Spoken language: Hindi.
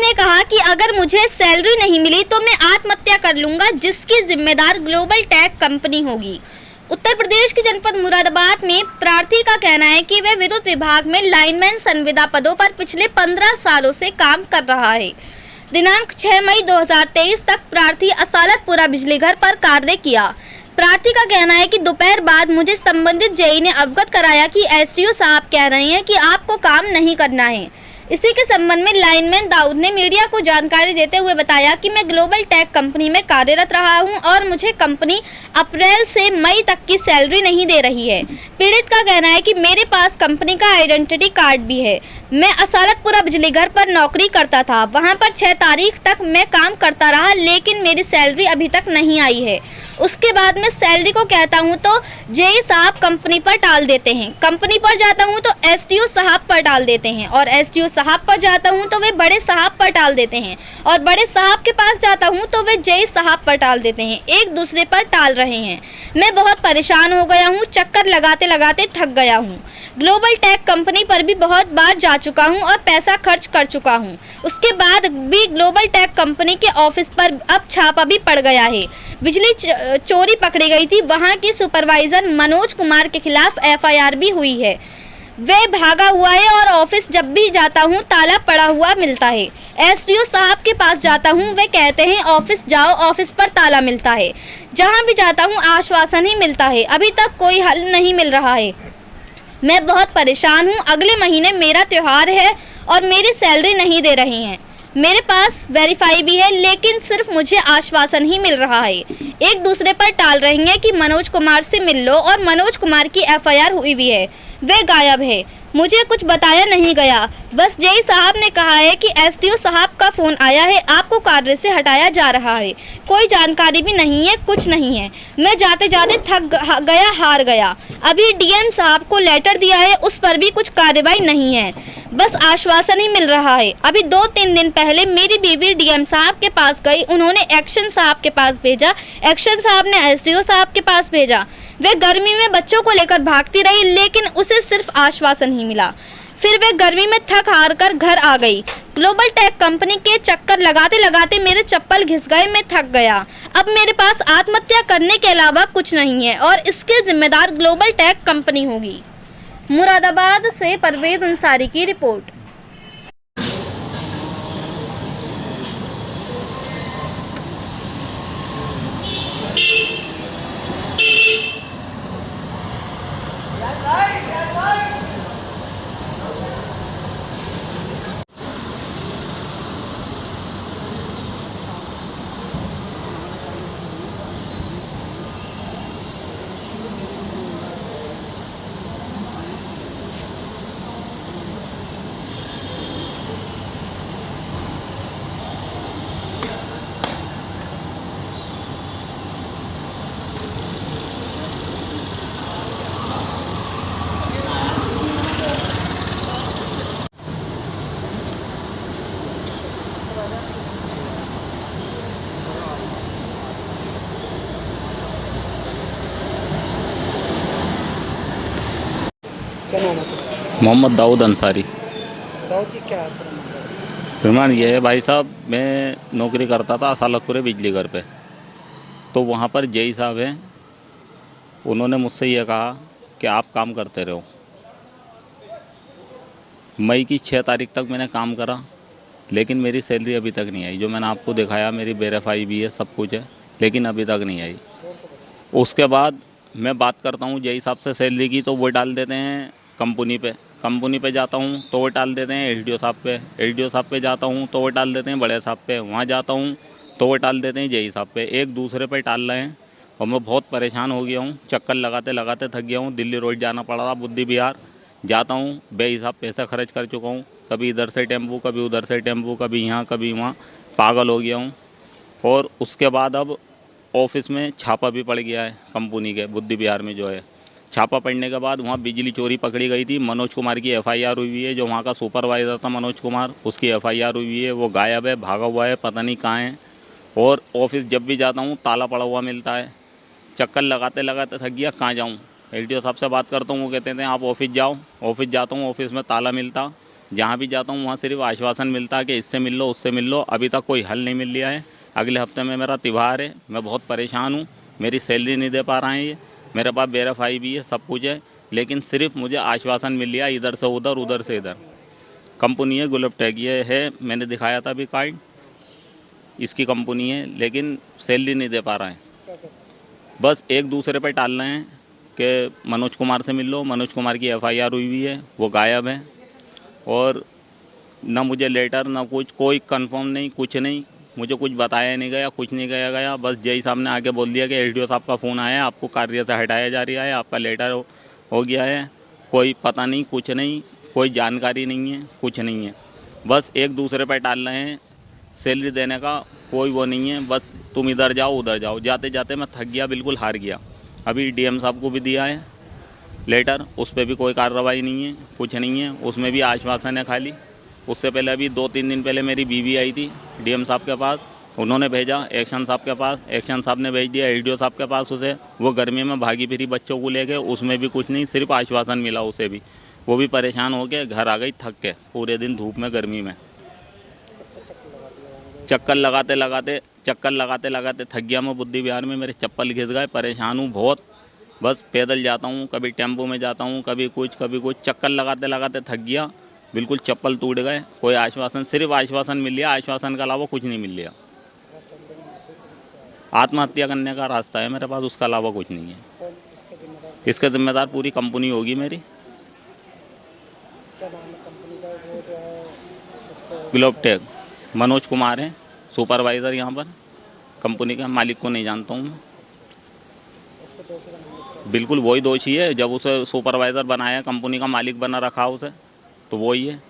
ने कहा कि अगर मुझे सैलरी नहीं मिली तो मैं आत्महत्या कर लूंगा, जिसकी जिम्मेदार ग्लोबल टेक कंपनी होगी। उत्तर प्रदेश के जनपद मुरादाबाद में प्रार्थी का कहना है कि वह विद्युत विभाग में लाइनमैन संविदा पदों पर पिछले 15 सालों से काम कर रहा है। दिनांक 6 मई 2023 तक प्रार्थी असालतपुरा बिजली घर पर कार्य किया। प्रार्थी का कहना है कि दोपहर बाद मुझे संबंधित जेई ने अवगत कराया कि एसडीओ साहब कह रहे हैं कि आपको काम नहीं करना है। इसी के संबंध में लाइनमैन दाऊद ने मीडिया को जानकारी देते हुए बताया कि मैं ग्लोबल टेक कंपनी में कार्यरत रहा हूं और मुझे कंपनी अप्रैल से मई तक की सैलरी नहीं दे रही है। पीड़ित का कहना है कि मेरे पास कंपनी का आइडेंटिटी कार्ड भी है। मैं असालतपुरा बिजली घर पर नौकरी करता था, वहां पर 6 तारीख तक मैं काम करता रहा, लेकिन मेरी सैलरी अभी तक नहीं आई है। उसके बाद मैं सैलरी को कहता हूं तो जेई साहब कंपनी पर टाल देते हैं, कंपनी पर जाता हूं तो एसडीओ साहब पर टाल देते हैं, और एसडीओ साहब पर जाता हूं तो वे बड़े साहब पर टाल देते हैं, और बड़े साहब के पास जाता हूं तो वे जेई साहब पर टाल देते हैं। एक दूसरे पर टाल रहे हैं। मैं बहुत परेशान हो गया हूं, चक्कर लगाते लगाते थक गया हूं। ग्लोबल टेक कंपनी पर भी बहुत बार जा चुका हूं और पैसा खर्च कर चुका हूं। उसके बाद भी ग्लोबल टेक कंपनी के ऑफिस पर अब छापा भी पड़ गया है। बिजली चोरी पकड़ी गई थी। वहां के सुपरवाइजर मनोज कुमार के खिलाफ एफआईआर भी हुई है। वे भागा हुआ है और ऑफिस जब भी जाता हूं ताला पड़ा हुआ मिलता है। एसडीओ साहब के पास जाता हूं, वे कहते हैं ऑफिस जाओ, ऑफिस पर ताला मिलता है। जहां भी जाता हूं आश्वासन ही मिलता है। अभी तक कोई हल नहीं मिल रहा है। मैं बहुत परेशान हूं। अगले महीने मेरा त्योहार है और मेरी सैलरी नहीं दे रही हैं। मेरे पास वेरीफाई भी है, लेकिन सिर्फ मुझे आश्वासन ही मिल रहा है। एक दूसरे पर टाल रही हैं कि मनोज कुमार से मिल लो, और मनोज कुमार की एफआईआर हुई भी है। वे गायब है। मुझे कुछ बताया नहीं गया। बस जेई साहब ने कहा है कि एसडीओ साहब का फ़ोन आया है, आपको कार्य से हटाया जा रहा है। कोई जानकारी भी नहीं है, कुछ नहीं है। मैं जाते जाते थक गया, हार गया। अभी डीएम साहब को लेटर दिया है, उस पर भी कुछ कार्रवाई नहीं है, बस आश्वासन ही मिल रहा है। अभी 2-3 दिन पहले मेरी बीवी डीएम साहब के पास गई, उन्होंने एक्शन साहब के पास भेजा, एक्शन साहब ने एसडीओ साहब के पास भेजा। वे गर्मी में बच्चों को लेकर भागती रही, लेकिन उसे सिर्फ आश्वासन ही मिला। फिर वे गर्मी में थक हार कर घर आ गई। ग्लोबल टेक कंपनी के चक्कर लगाते लगाते मेरे चप्पल घिस गए, मैं थक गया। अब मेरे पास आत्महत्या करने के अलावा कुछ नहीं है और इसके जिम्मेदार ग्लोबल टेक कंपनी होगी। मुरादाबाद से परवेज अंसारी की रिपोर्ट। क्या नाम है? मोहम्मद दाऊद अंसारी। दाऊद जी, क्या है? प्रमाण ये है भाई साहब, मैं नौकरी करता था असालतपुरे बिजली घर पे। तो वहाँ पर जेई साहब हैं, उन्होंने मुझसे ये कहा कि आप काम करते रहो। मई की 6 तारीख तक मैंने काम करा, लेकिन मेरी सैलरी अभी तक नहीं आई। जो मैंने आपको दिखाया, मेरी वेरीफाई भी है, सब कुछ है, लेकिन अभी तक नहीं आई। उसके बाद मैं बात करता हूँ जेई साहब से सैलरी की, तो वो डाल देते हैं कंपनी पे जाता हूँ तो वो डाल देते हैं एसडीओ साहब पे जाता हूँ तो वो डाल देते हैं बड़े साहब पे, वहाँ जाता हूँ तो वो डाल देते हैं जेई साहब पे। एक दूसरे पे टाल रहे हैं और मैं बहुत परेशान हो गया हूँ। चक्कर लगाते लगाते थक गया हूँ। दिल्ली रोड जाना पड़ा था, बुद्धि विहार जाता हूँ, बेहिसाब पैसा खर्च कर चुका हूँ। कभी इधर से टेम्पू, कभी उधर से टेम्पू, कभी यहाँ कभी वहाँ, पागल हो गया हूँ। और उसके बाद अब ऑफिस में छापा भी पड़ गया है कंपनी के, बुद्धि विहार में जो है। छापा पड़ने के बाद वहाँ बिजली चोरी पकड़ी गई थी। मनोज कुमार की एफआईआर हुई है, जो वहाँ का सुपरवाइज़र था मनोज कुमार, उसकी एफआईआर हुई है। वो गायब है, भागा हुआ है, पता नहीं कहाँ है। और ऑफिस जब भी जाता हूँ ताला पड़ा हुआ मिलता है। चक्कर लगाते लगाते थक गया, कहाँ जाऊँ। एलडीओ साहब से बात करता हूँ, वो कहते हैं आप ऑफिस जाओ। ऑफिस जाता हूँ, ऑफिस में ताला मिलता, जहाँ भी जाता हूँ वहाँ सिर्फ आश्वासन मिलता है कि इससे मिल लो, उससे मिल लो। अभी तक कोई हल नहीं मिल लिया है। अगले हफ्ते में मेरा त्यौहार है, मैं बहुत परेशान हूँ। मेरी सैलरी नहीं दे पा रहे हैं ये। मेरे पास वेरीफाई भी है, सब कुछ है, लेकिन सिर्फ मुझे आश्वासन मिल लिया, इधर से उधर, उधर से इधर। कंपनी है ग्लोबटेक, ये है, मैंने दिखाया था अभी कार्ड, इसकी कंपनी है, लेकिन सैलरी नहीं दे पा रहे हैं। क्या कहते हैं? बस एक दूसरे पे टाल रहे हैं कि मनोज कुमार से मिल लो। मनोज कुमार की FIR हुई हुई है, वो गायब है, और ना मुझे लेटर ना कुछ, कोई कंफर्म नहीं, कुछ नहीं, मुझे कुछ बताया नहीं गया, कुछ नहीं गया। बस जय साहब ने आके बोल दिया कि SDO साहब का फ़ोन आया है, आपको कार्य से हटाया जा रहा है, आपका लेटर हो गया है। कोई पता नहीं, कुछ नहीं, कोई जानकारी नहीं है, कुछ नहीं है। बस एक दूसरे पर टाल रहे हैं। सैलरी देने का कोई वो नहीं है, बस तुम इधर जाओ उधर जाओ। जाते जाते मैं थक गया, बिल्कुल हार गया। अभी DM साहब को भी दिया है लेटर, उस पर भी कोई कार्रवाई नहीं है, कुछ नहीं है, उसमें भी आश्वासन है खाली। उससे पहले अभी 2-3 दिन पहले मेरी बीवी आई थी DM साहब के पास, उन्होंने भेजा एक्शन साहब के पास, एक्शन साहब ने भेज दिया SDO साहब के पास उसे। वो गर्मी में भागी फिरी बच्चों को लेके, उसमें भी कुछ नहीं, सिर्फ आश्वासन मिला उसे भी। वो भी परेशान हो के घर आ गई थक के, पूरे दिन धूप में गर्मी में। चक्कर लगाते लगाते थक गया मैं बुद्धि विहार में, मेरे चप्पल घिस गए, परेशान हूँ बहुत। बस पैदल जाता हूँ, कभी टेम्पो में जाता हूँ, कभी कुछ, चक्कर लगाते लगाते थक गया, बिल्कुल चप्पल टूट गए। कोई आश्वासन, सिर्फ आश्वासन मिल लिया, आश्वासन के अलावा कुछ नहीं मिल लिया। आत्महत्या करने का रास्ता है मेरे पास, उसके अलावा कुछ नहीं है। कौन इसका जिम्मेदार? इसका जिम्मेदार पूरी कंपनी होगी मेरी, क्या नाम है कंपनी का? वो जो है इसको ग्लोबटेक। मनोज कुमार है सुपरवाइज़र यहाँ पर कंपनी का। मालिक को नहीं जानता हूँ मैं। उसको दोषी बनाने बिल्कुल वही दोषी है, जब उसे सुपरवाइज़र बनाया, कंपनी का मालिक बना रखा उसे, तो वही है।